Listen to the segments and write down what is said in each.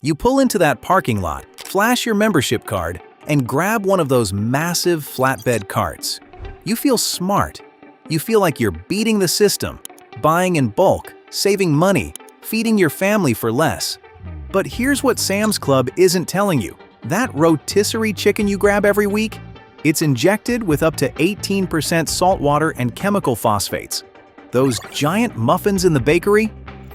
You pull into that parking lot, flash your membership card, and grab one of those massive flatbed carts. You feel smart. You feel like you're beating the system, buying in bulk, saving money, feeding your family for less. But here's what Sam's Club isn't telling you. That rotisserie chicken you grab every week? It's injected with up to 18% salt water and chemical phosphates. Those giant muffins in the bakery?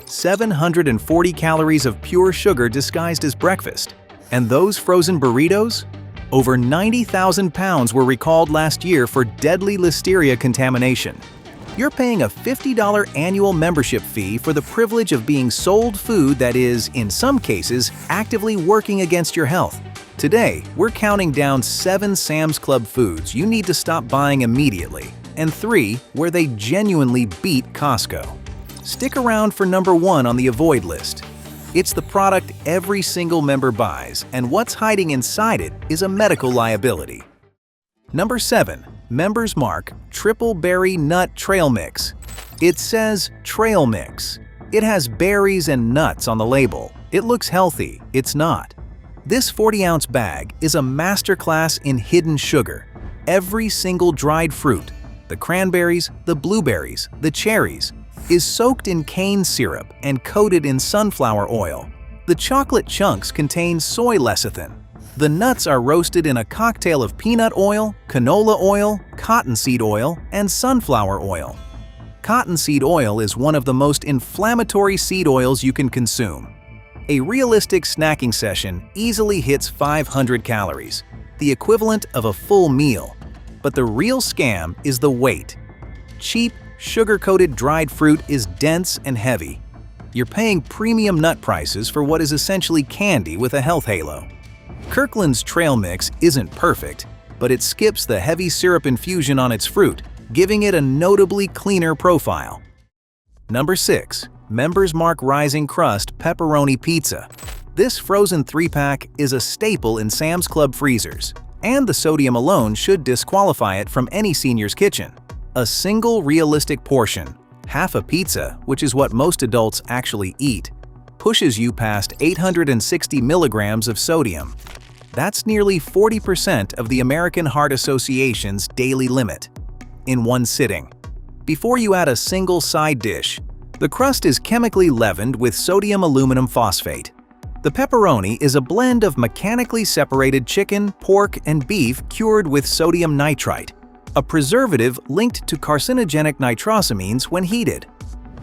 740 calories of pure sugar disguised as breakfast. And those frozen burritos? Over 90,000 pounds were recalled last year for deadly listeria contamination. You're paying a $50 annual membership fee for the privilege of being sold food that is, in some cases, actively working against your health. Today, we're counting down 7 Sam's Club foods you need to stop buying immediately, and 3 where they genuinely beat Costco. Stick around for number 1 on the avoid list. It's the product every single member buys, and what's hiding inside it is a medical liability. Number 7. Members Mark Triple Berry Nut Trail Mix. It says Trail Mix. It has berries and nuts on the label. It looks healthy. It's not. This 40-ounce bag is a masterclass in hidden sugar. Every single dried fruit, the cranberries, the blueberries, the cherries, is soaked in cane syrup and coated in sunflower oil. The chocolate chunks contain soy lecithin. The nuts are roasted in a cocktail of peanut oil, canola oil, cottonseed oil, and sunflower oil. Cottonseed oil is one of the most inflammatory seed oils you can consume. A realistic snacking session easily hits 500 calories, the equivalent of a full meal. But the real scam is the weight. Cheap, sugar-coated dried fruit is dense and heavy. You're paying premium nut prices for what is essentially candy with a health halo. Kirkland's Trail Mix isn't perfect, but it skips the heavy syrup infusion on its fruit, giving it a notably cleaner profile. Number 6. Members Mark Rising Crust Pepperoni Pizza. This frozen 3-pack is a staple in Sam's Club freezers, and the sodium alone should disqualify it from any senior's kitchen. A single realistic portion, half a pizza, which is what most adults actually eat, pushes you past 860 milligrams of sodium. That's nearly 40% of the American Heart Association's daily limit. In one sitting. Before you add a single side dish, the crust is chemically leavened with sodium aluminum phosphate. The pepperoni is a blend of mechanically separated chicken, pork, and beef cured with sodium nitrite, a preservative linked to carcinogenic nitrosamines when heated.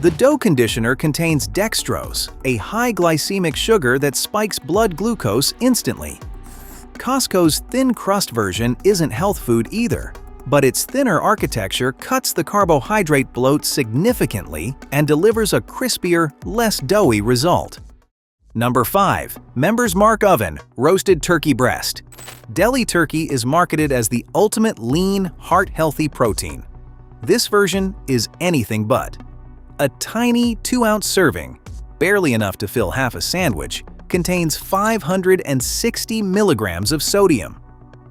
The dough conditioner contains dextrose, a high glycemic sugar that spikes blood glucose instantly. Costco's thin crust version isn't health food either, but its thinner architecture cuts the carbohydrate bloat significantly and delivers a crispier, less doughy result. Number 5. Members Mark Oven Roasted Turkey Breast. Deli Turkey is marketed as the ultimate lean, heart-healthy protein. This version is anything but. A tiny 2-ounce serving, barely enough to fill half a sandwich, contains 560 milligrams of sodium.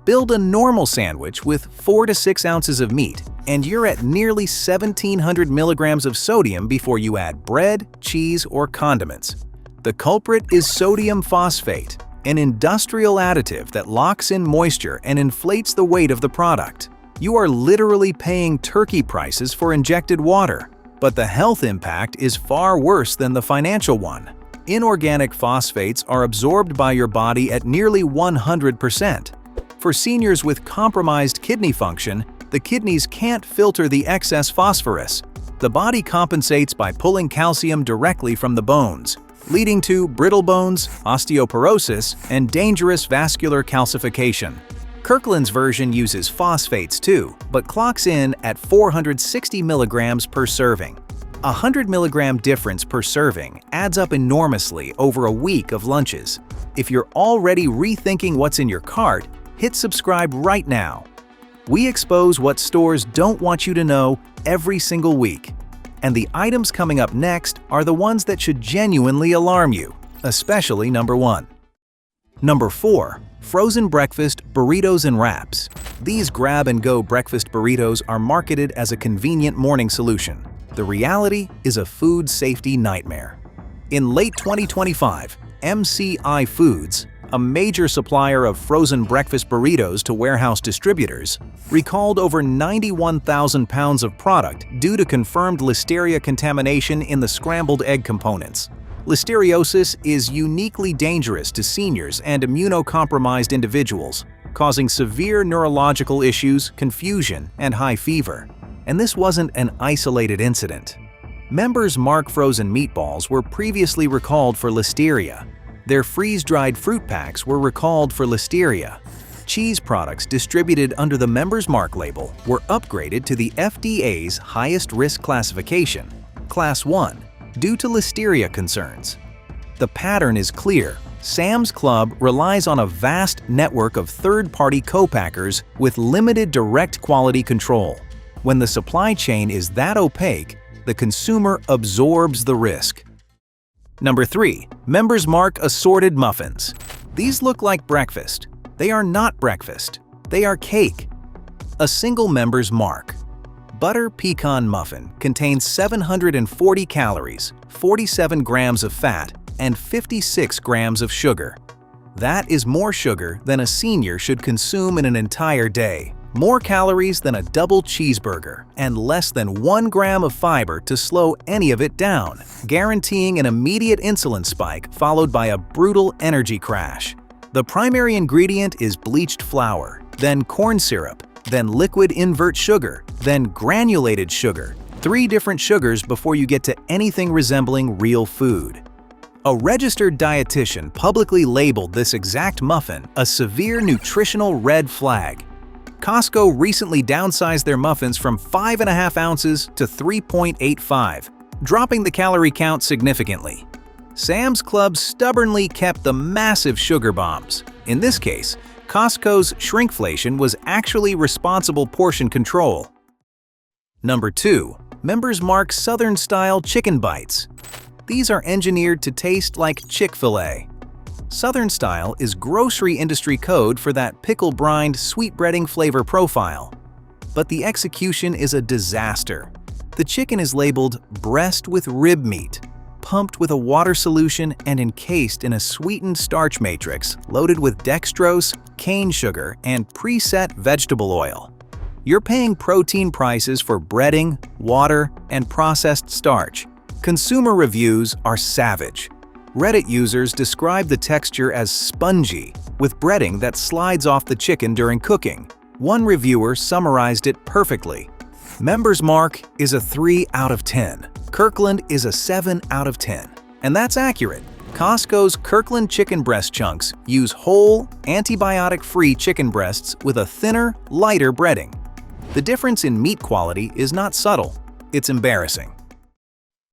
Build a normal sandwich with 4 to 6 ounces of meat, and you're at nearly 1,700 milligrams of sodium before you add bread, cheese, or condiments. The culprit is sodium phosphate, an industrial additive that locks in moisture and inflates the weight of the product. You are literally paying turkey prices for injected water, but the health impact is far worse than the financial one. Inorganic phosphates are absorbed by your body at nearly 100%. For seniors with compromised kidney function, the kidneys can't filter the excess phosphorus. The body compensates by pulling calcium directly from the bones, leading to brittle bones, osteoporosis, and dangerous vascular calcification. Kirkland's version uses phosphates too, but clocks in at 460 milligrams per serving. A 100 milligram difference per serving adds up enormously over a week of lunches. If you're already rethinking what's in your cart, hit subscribe right now. We expose what stores don't want you to know every single week. And the items coming up next are the ones that should genuinely alarm you, especially number 1. Number 4. Frozen breakfast burritos and wraps. These grab-and-go breakfast burritos are marketed as a convenient morning solution. The reality is a food safety nightmare. In late 2025, MCI Foods, a major supplier of frozen breakfast burritos to warehouse distributors, recalled over 91,000 pounds of product due to confirmed Listeria contamination in the scrambled egg components. Listeriosis is uniquely dangerous to seniors and immunocompromised individuals, causing severe neurological issues, confusion, and high fever. And this wasn't an isolated incident. Members Mark frozen meatballs were previously recalled for Listeria. Their freeze-dried fruit packs were recalled for Listeria. Cheese products distributed under the Members Mark label were upgraded to the FDA's highest risk classification, Class 1, due to Listeria concerns. The pattern is clear. Sam's Club relies on a vast network of third-party co-packers with limited direct quality control. When the supply chain is that opaque, the consumer absorbs the risk. Number 3. Members Mark Assorted Muffins. These look like breakfast. They are not breakfast. They are cake. A single Members Mark Butter Pecan Muffin contains 740 calories, 47 grams of fat, and 56 grams of sugar. That is more sugar than a senior should consume in an entire day. More calories than a double cheeseburger, and less than 1 gram of fiber to slow any of it down, guaranteeing an immediate insulin spike followed by a brutal energy crash. The primary ingredient is bleached flour, then corn syrup, then liquid invert sugar, then granulated sugar. 3 different sugars before you get to anything resembling real food. A registered dietitian publicly labeled this exact muffin a severe nutritional red flag. Costco recently downsized their muffins from 5.5 ounces to 3.85, dropping the calorie count significantly. Sam's Club stubbornly kept the massive sugar bombs. In this case, Costco's shrinkflation was actually responsible portion control. Number 2. Members Mark Southern-style chicken bites. These are engineered to taste like Chick-fil-A. Southern style is grocery industry code for that pickle-brined, sweet-breading flavor profile. But the execution is a disaster. The chicken is labeled breast with rib meat, pumped with a water solution and encased in a sweetened starch matrix loaded with dextrose, cane sugar, and preset vegetable oil. You're paying protein prices for breading, water, and processed starch. Consumer reviews are savage. Reddit users describe the texture as spongy, with breading that slides off the chicken during cooking. One reviewer summarized it perfectly. Members Mark is a 3 out of 10. Kirkland is a 7 out of 10. And that's accurate. Costco's Kirkland chicken breast chunks use whole, antibiotic-free chicken breasts with a thinner, lighter breading. The difference in meat quality is not subtle. It's embarrassing.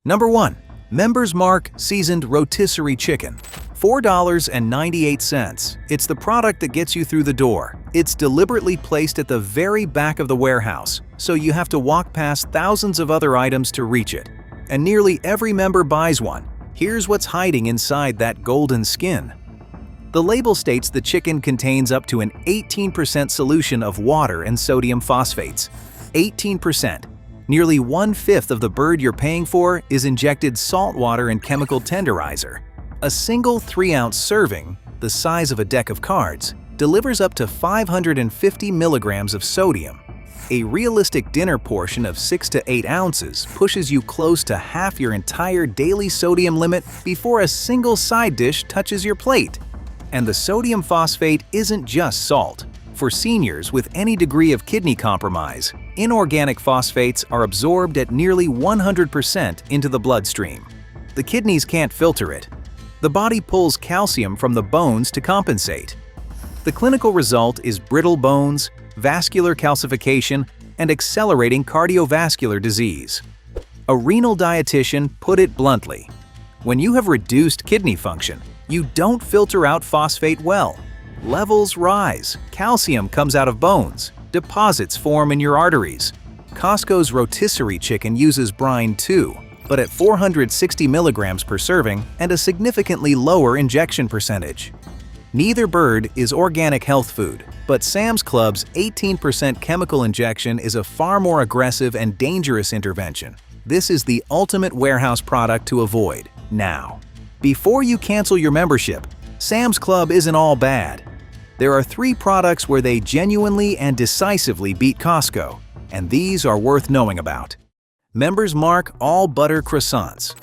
Number 1. Members Mark Seasoned Rotisserie Chicken. $4.98. It's the product that gets you through the door. It's deliberately placed at the very back of the warehouse, so you have to walk past thousands of other items to reach it. And nearly every member buys one. Here's what's hiding inside that golden skin. The label states the chicken contains up to an 18% solution of water and sodium phosphates. 18%. Nearly 1/5 of the bird you're paying for is injected salt water and chemical tenderizer. A single 3-ounce serving, the size of a deck of cards, delivers up to 550 milligrams of sodium. A realistic dinner portion of 6 to 8 ounces pushes you close to half your entire daily sodium limit before a single side dish touches your plate. And the sodium phosphate isn't just salt. For seniors with any degree of kidney compromise, inorganic phosphates are absorbed at nearly 100% into the bloodstream. The kidneys can't filter it. The body pulls calcium from the bones to compensate. The clinical result is brittle bones, vascular calcification, and accelerating cardiovascular disease. A renal dietitian put it bluntly: when you have reduced kidney function, you don't filter out phosphate well. Levels rise, calcium comes out of bones, deposits form in your arteries. Costco's Rotisserie Chicken uses brine too, but at 460 milligrams per serving and a significantly lower injection percentage. Neither bird is organic health food, but Sam's Club's 18% chemical injection is a far more aggressive and dangerous intervention. This is the ultimate warehouse product to avoid now. Before you cancel your membership, Sam's Club isn't all bad. There are 3 products where they genuinely and decisively beat Costco, and these are worth knowing about. Members Mark All Butter Croissants.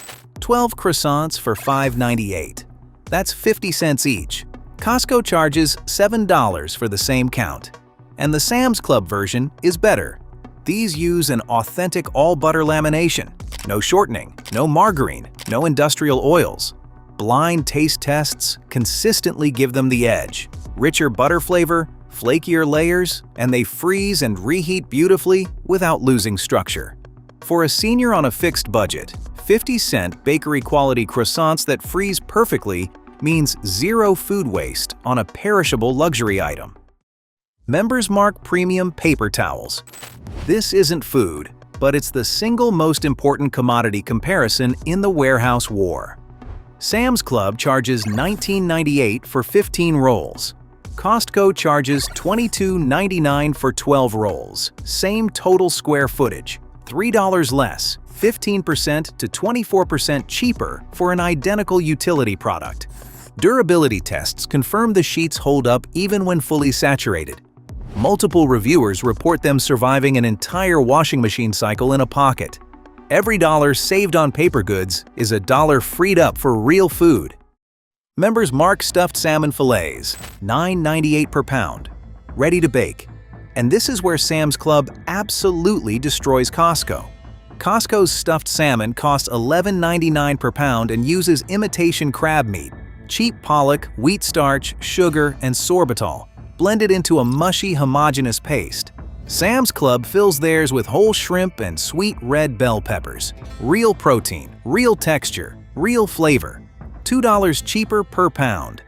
12 croissants for $5.98. That's 50 cents each. Costco charges $7 for the same count. And the Sam's Club version is better. These use an authentic all-butter lamination. No shortening, no margarine, no industrial oils. Blind taste tests consistently give them the edge. Richer butter flavor, flakier layers, and they freeze and reheat beautifully without losing structure. For a senior on a fixed budget, 50-cent bakery-quality croissants that freeze perfectly means zero food waste on a perishable luxury item. Members Mark Premium Paper Towels. This isn't food, but it's the single most important commodity comparison in the warehouse war. Sam's Club charges $19.98 for 15 rolls. Costco charges $22.99 for 12 rolls. Same total square footage, $3 less, 15% to 24% cheaper for an identical utility product. Durability tests confirm the sheets hold up even when fully saturated. Multiple reviewers report them surviving an entire washing machine cycle in a pocket. Every dollar saved on paper goods is a dollar freed up for real food. Members Mark Stuffed Salmon Fillets, $9.98 per pound. Ready to bake. And this is where Sam's Club absolutely destroys Costco. Costco's stuffed salmon costs $11.99 per pound and uses imitation crab meat, cheap pollock, wheat starch, sugar, and sorbitol, blended into a mushy, homogeneous paste. Sam's Club fills theirs with whole shrimp and sweet red bell peppers. Real protein, real texture, real flavor. $2 cheaper per pound.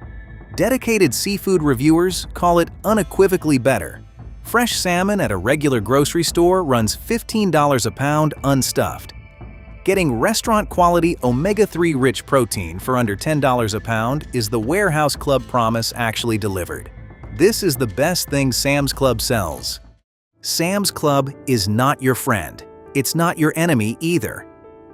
Dedicated seafood reviewers call it unequivocally better. Fresh salmon at a regular grocery store runs $15 a pound unstuffed. Getting restaurant-quality omega-3 rich protein for under $10 a pound is the warehouse club promise actually delivered. This is the best thing Sam's Club sells. Sam's Club is not your friend. It's not your enemy either.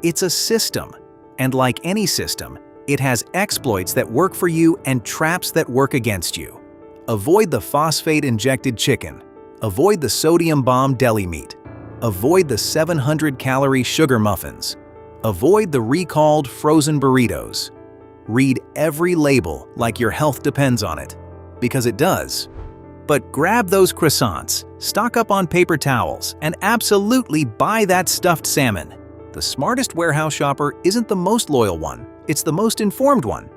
It's a system. And like any system, it has exploits that work for you and traps that work against you. Avoid the phosphate-injected chicken. Avoid the sodium bomb deli meat. Avoid the 700-calorie sugar muffins. Avoid the recalled frozen burritos. Read every label like your health depends on it, because it does. But grab those croissants, stock up on paper towels, and absolutely buy that stuffed salmon. The smartest warehouse shopper isn't the most loyal one, it's the most informed one.